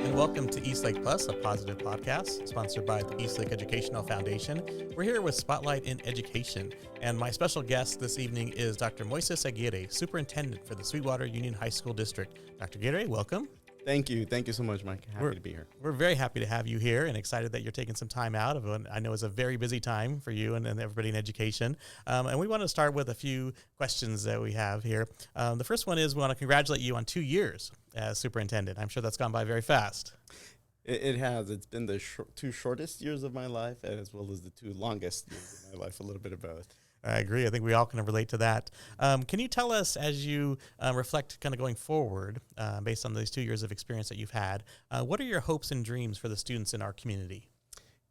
and welcome to Eastlake Plus, a positive podcast sponsored by the Eastlake Educational Foundation. We're here with Spotlight in Education, and my special guest this evening is Dr. Moises Aguirre, Superintendent for the Sweetwater Union High School District. Dr. Aguirre, welcome. Thank you. Thank you so much, Mike. Happy to be here. We're very happy to have you here and excited that you're taking some time out of what I know is a very busy time for you and everybody in education. And we want to start with a few questions that we have here. The first one is we want to congratulate you on 2 years as superintendent. I'm sure that's gone by very fast. It has. It's been the two shortest years of my life as well as the two longest years of my life, a little bit of both. I agree. I think we all kind of relate to that. Can you tell us, as you reflect kind of going forward, based on these 2 years of experience that you've had, what are your hopes and dreams for the students in our community?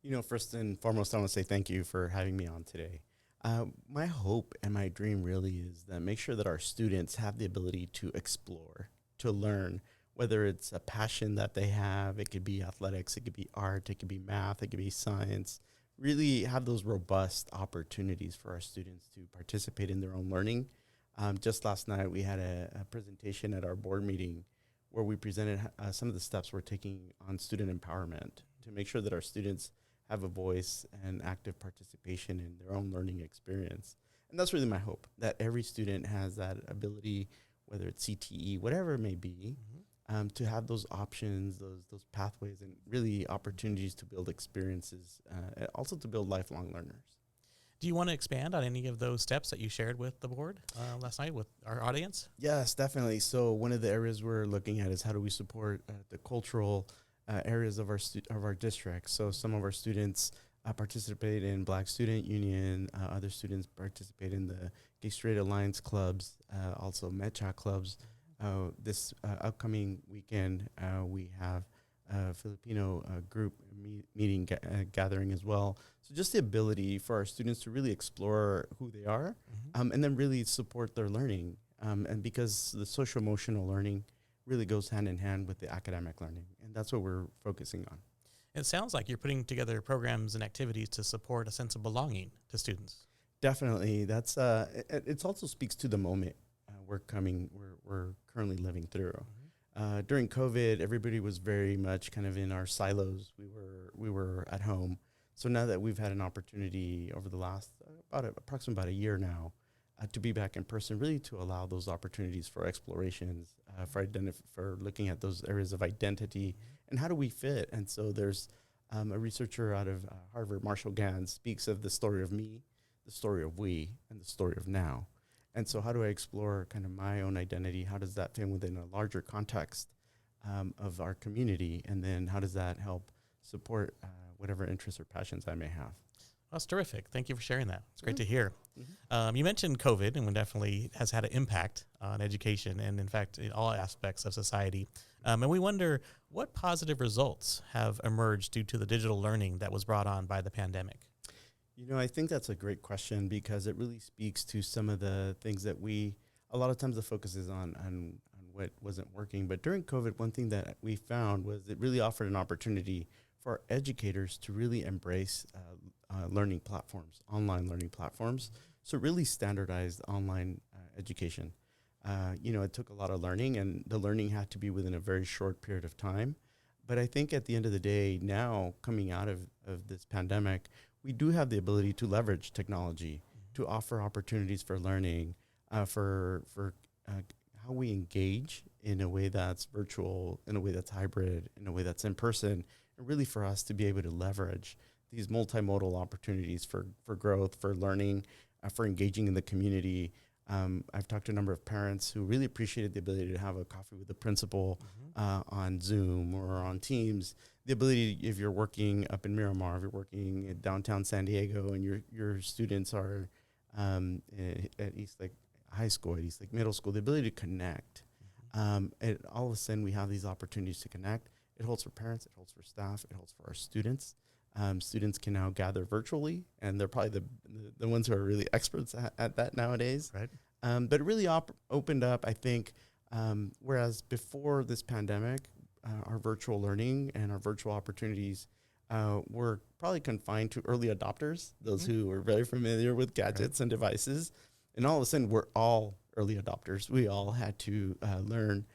You know, first and foremost, I want to say thank you for having me on today. My hope and my dream really is that make sure that our students have the ability to explore, to learn, whether it's a passion that they have. It could be athletics, it could be art, it could be math, it could be science. Really have those robust opportunities for our students to participate in their own learning. Just last night, we had a presentation at our board meeting where we presented some of the steps we're taking on student empowerment to make sure that our students have a voice and active participation in their own learning experience. And that's really my hope, that every student has that ability, whether it's CTE, whatever it may be, to have those options, those pathways, and really opportunities to build experiences, also to build lifelong learners. Do you want to expand on any of those steps that you shared with the board last night with our audience? Yes, definitely. So one of the areas we're looking at is how do we support the cultural areas of our district. So some of our students participate in Black Student Union, other students participate in the Gay Straight Alliance clubs, also Mecha clubs. This upcoming weekend, we have a Filipino group meeting gathering as well. So just the ability for our students to really explore who they are, and then really support their learning. And because the social emotional learning really goes hand in hand with the academic learning. And that's what we're focusing on. It sounds like you're putting together programs and activities to support a sense of belonging to students. Definitely. That's it also speaks to the moment we're currently living through. During COVID, everybody was very much kind of in our silos. We were at home. So now that we've had an opportunity over the last approximately about a year now to be back in person, really to allow those opportunities for explorations, for looking at those areas of identity and how do we fit. And so there's a researcher out of Harvard, Marshall Gans, speaks of the story of me, the story of we, and the story of now. And so how do I explore kind of my own identity? How does that fit within a larger context of our community? And then how does that help support whatever interests or passions I may have? That's terrific. Thank you for sharing that. It's great to hear. You mentioned COVID, and it definitely has had an impact on education and, in fact, in all aspects of society. And we wonder what positive results have emerged due to the digital learning that was brought on by the pandemic. You know, I think that's a great question because it really speaks to some of the things that a lot of times the focus is on what wasn't working. But during COVID, one thing that we found was it really offered an opportunity for educators to really embrace learning platforms, online learning platforms. So really standardized online education. It took a lot of learning, and the learning had to be within a very short period of time. But I think at the end of the day, now coming out of this pandemic, we do have the ability to leverage technology to offer opportunities for learning, for how we engage in a way that's virtual, in a way that's hybrid, in a way that's in person, and really for us to be able to leverage these multimodal opportunities for growth, for learning, for engaging in the community. I've talked to a number of parents who really appreciated the ability to have a coffee with the principal on Zoom or on Teams. The ability, if you're working up in Miramar, if you're working in downtown San Diego, and your students are at Eastlake High School, at Eastlake Middle School, the ability to connect. All of a sudden, we have these opportunities to connect. It holds for parents, it holds for staff, it holds for our students. Students can now gather virtually, and they're probably the ones who are really experts at that nowadays. Right. But it really opened up, I think, whereas before this pandemic, our virtual learning and our virtual opportunities were probably confined to early adopters, those who were very familiar with gadgets and devices. And all of a sudden, we're all early adopters. We all had to learn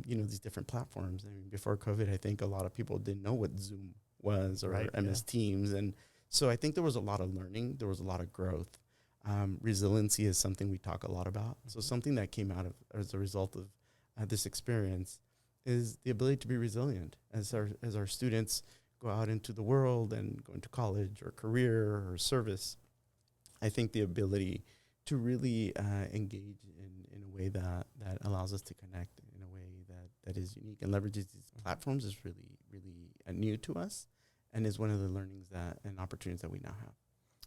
these different platforms. I mean, before COVID, I think a lot of people didn't know what Zoom was or Right, MS Teams. And so I think there was a lot of learning. There was a lot of growth. Resiliency is something we talk a lot about. So something that came out of as a result of this experience is the ability to be resilient as our students go out into the world and go into college or career or service. I think the ability to really engage in a way that allows us to connect in a way that is unique and leverages these platforms is really, really new to us, and is one of the learnings and opportunities that we now have.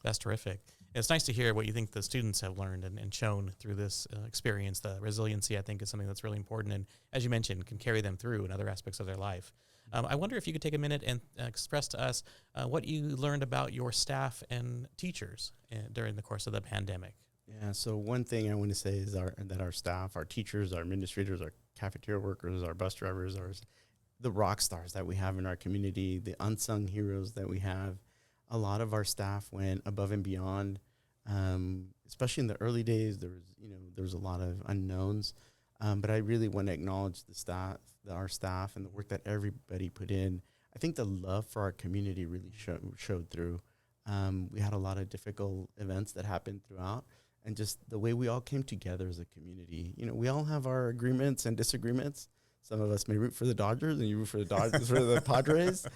That's terrific. It's nice to hear what you think the students have learned and shown through this experience. The resiliency, I think, is something that's really important, and as you mentioned, can carry them through in other aspects of their life. I wonder if you could take a minute and express to us what you learned about your staff and teachers during the course of the pandemic. Yeah, so one thing I want to say is that our staff, our teachers, our administrators, our cafeteria workers, our bus drivers, the rock stars that we have in our community, the unsung heroes that we have. A lot of our staff went above and beyond, especially in the early days. There was a lot of unknowns, but I really want to acknowledge our staff, and the work that everybody put in. I think the love for our community really showed through. We had a lot of difficult events that happened throughout, and just the way we all came together as a community. We all have our agreements and disagreements. Some of us may root for the Dodgers, and you root for the Dodgers for the Padres.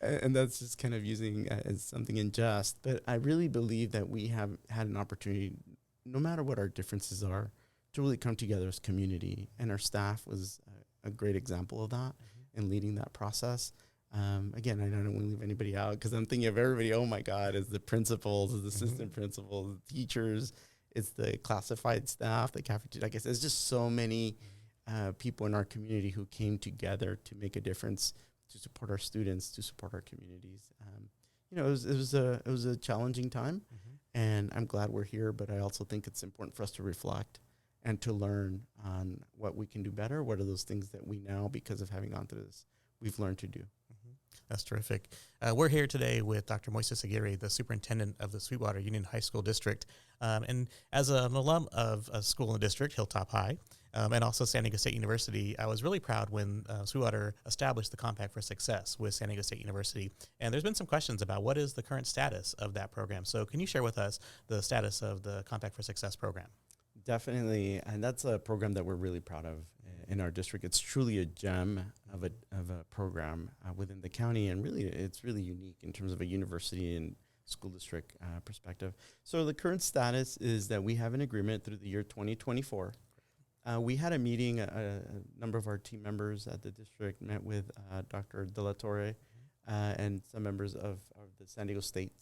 And that's just kind of using as something unjust. But I really believe that we have had an opportunity, no matter what our differences are, to really come together as community. And our staff was a great example of that in leading that process. Again, I don't want to leave anybody out because I'm thinking of everybody. Oh my God, it's the principals, it's the assistant principals, the teachers, it's the classified staff, the cafeteria. I guess there's just so many people in our community who came together to make a difference, to support our students, to support our communities. It was a challenging time, and I'm glad we're here. But I also think it's important for us to reflect and to learn on what we can do better. What are those things that we now, because of having gone through this, we've learned to do. That's terrific. We're here today with Dr. Moises Aguirre, the superintendent of the Sweetwater Union High School District. And as an alum of a school in the district, Hilltop High, and also San Diego State University, I was really proud when Sweetwater established the Compact for Success with San Diego State University. And there's been some questions about what is the current status of that program. So can you share with us the status of the Compact for Success program? Definitely, and that's a program that we're really proud of in our district. It's truly a gem of a program within the county, and really, it's really unique in terms of a university and school district perspective. So the current status is that we have an agreement through the year 2024. We had a meeting, a number of our team members at the district met with Dr. De La Torre and some members of the San Diego State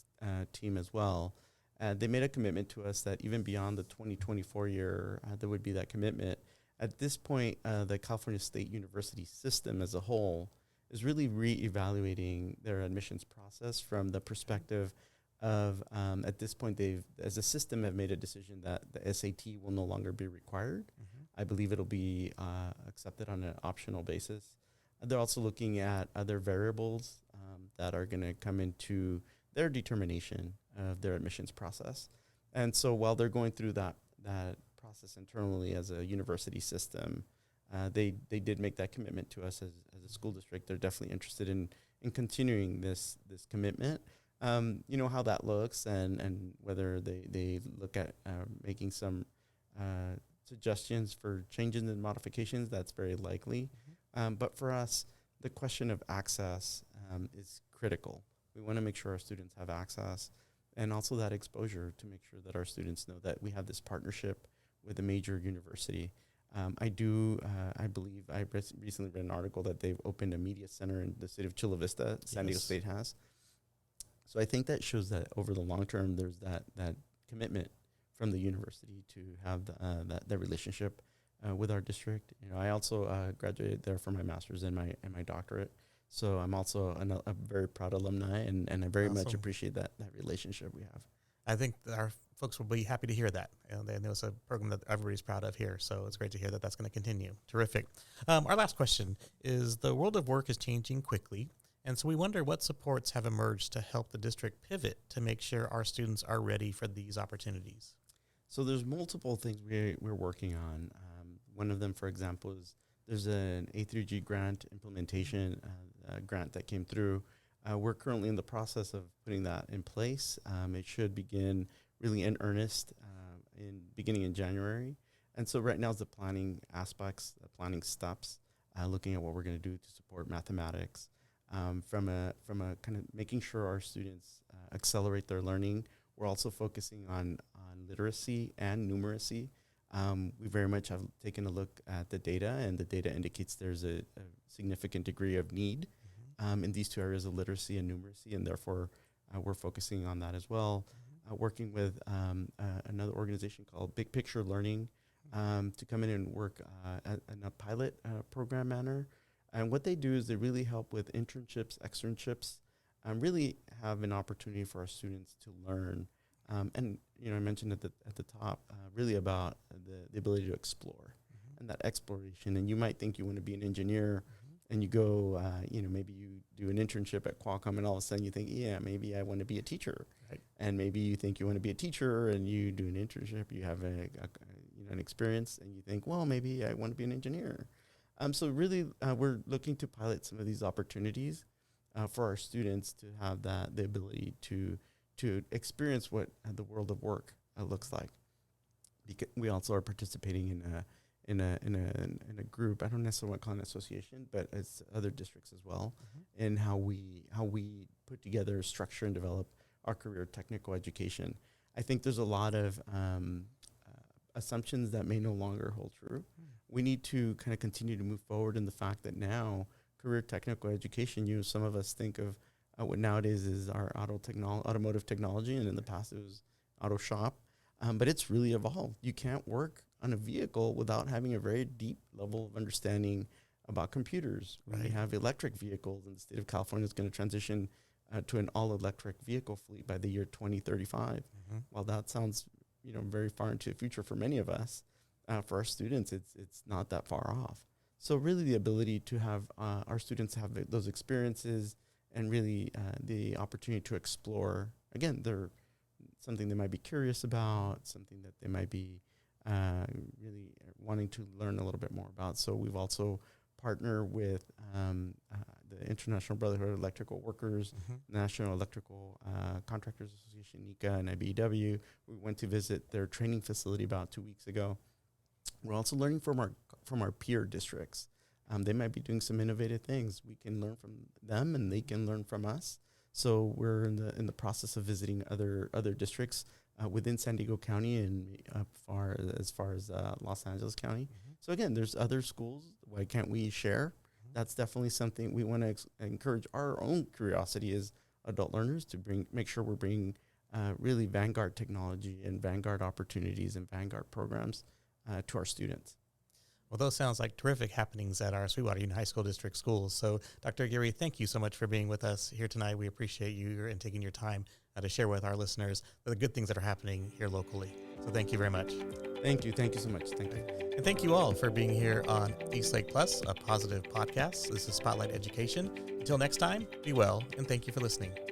team as well. They made a commitment to us that even beyond the 2024 year, there would be that commitment. At this point, the California State University system as a whole is really reevaluating their admissions process from the perspective of, at this point, they've, as a system, have made a decision that the SAT will no longer be required. I believe it'll be accepted on an optional basis. They're also looking at other variables that are going to come into their determination of their admissions process. And so while they're going through that process internally as a university system, they did make that commitment to us as a school district. They're definitely interested in continuing this commitment. How that looks and whether they look at making some suggestions for changes and modifications, that's very likely. But for us, the question of access is critical. We want to make sure our students have access and also that exposure to make sure that our students know that we have this partnership with a major university. I believe I recently read an article that they've opened a media center in the city of Chula Vista, San Diego State has. So I think that shows that over the long term, there's that commitment from the university to have that relationship with our district. I also graduated there for my master's and my doctorate. So I'm also a very proud alumni, and I very much appreciate that relationship we have. I think that our folks will be happy to hear that. They know it's a program that everybody's proud of here, so it's great to hear that that's going to continue. Terrific. Our last question is, the world of work is changing quickly, and so we wonder what supports have emerged to help the district pivot to make sure our students are ready for these opportunities. So there's multiple things we're working on. One of them, for example, is there's an A3G grant implementation grant that came through. We're currently in the process of putting that in place. It should begin really in earnest beginning in January. And so right now is the planning aspects, the planning steps, looking at what we're going to do to support mathematics, from a kind of making sure our students accelerate their learning. We're also focusing on literacy and numeracy. We very much have taken a look at the data, and the data indicates there's a significant degree of need in these two areas of literacy and numeracy, and therefore we're focusing on that as well. Working with another organization called Big Picture Learning to come in and work in a pilot program manner. And what they do is they really help with internships, externships, really have an opportunity for our students to learn. And I mentioned at the top really about the ability to explore and that exploration. And you might think you want to be an engineer, and you go, maybe you do an internship at Qualcomm, and all of a sudden you think, yeah, maybe I want to be a teacher. Right. And maybe you think you want to be a teacher, and you do an internship, you have an experience, and you think, well, maybe I want to be an engineer. So really, we're looking to pilot some of these opportunities for our students to have the ability to experience what the world of work looks like. Because we also are participating in a group. I don't necessarily want to call it an association, but it's other districts as well, in how we put together, structure, and develop our career technical education. I think there's a lot of assumptions that may no longer hold true. We need to kind of continue to move forward in the fact that now career technical education, some of us think of what nowadays is our automotive technology, and in the past it was auto shop, but it's really evolved. You can't work on a vehicle without having a very deep level of understanding about computers. Right. We have electric vehicles, and the state of California is going to transition to an all-electric vehicle fleet by the year 2035. While that sounds very far into the future for many of us, for our students, it's not that far off. So really the ability to have our students have those experiences, and really the opportunity to explore. Again, they're something they might be curious about, something that they might be really wanting to learn a little bit more about. So we've also partnered with the International Brotherhood of Electrical Workers, National Electrical Contractors Association, NECA, and IBEW. We went to visit their training facility about 2 weeks ago. We're also learning from our peer districts. They might be doing some innovative things. We can learn from them, and they can learn from us. So we're in the process of visiting other districts within San Diego County and as far as Los Angeles County. So again, there's other schools. Why can't we share? That's definitely something we want to encourage our own curiosity as adult learners to make sure we're bringing really vanguard technology and vanguard opportunities and vanguard programs to our students. Well, those sounds like terrific happenings at our Sweetwater Union High School District schools. So, Dr. Aguirre, thank you so much for being with us here tonight. We appreciate you and taking your time to share with our listeners the good things that are happening here locally. So thank you very much. Thank you. Thank you so much. Thank you. And thank you all for being here on Eastlake Plus, a positive podcast. This is Spotlight Education. Until next time, be well, and thank you for listening.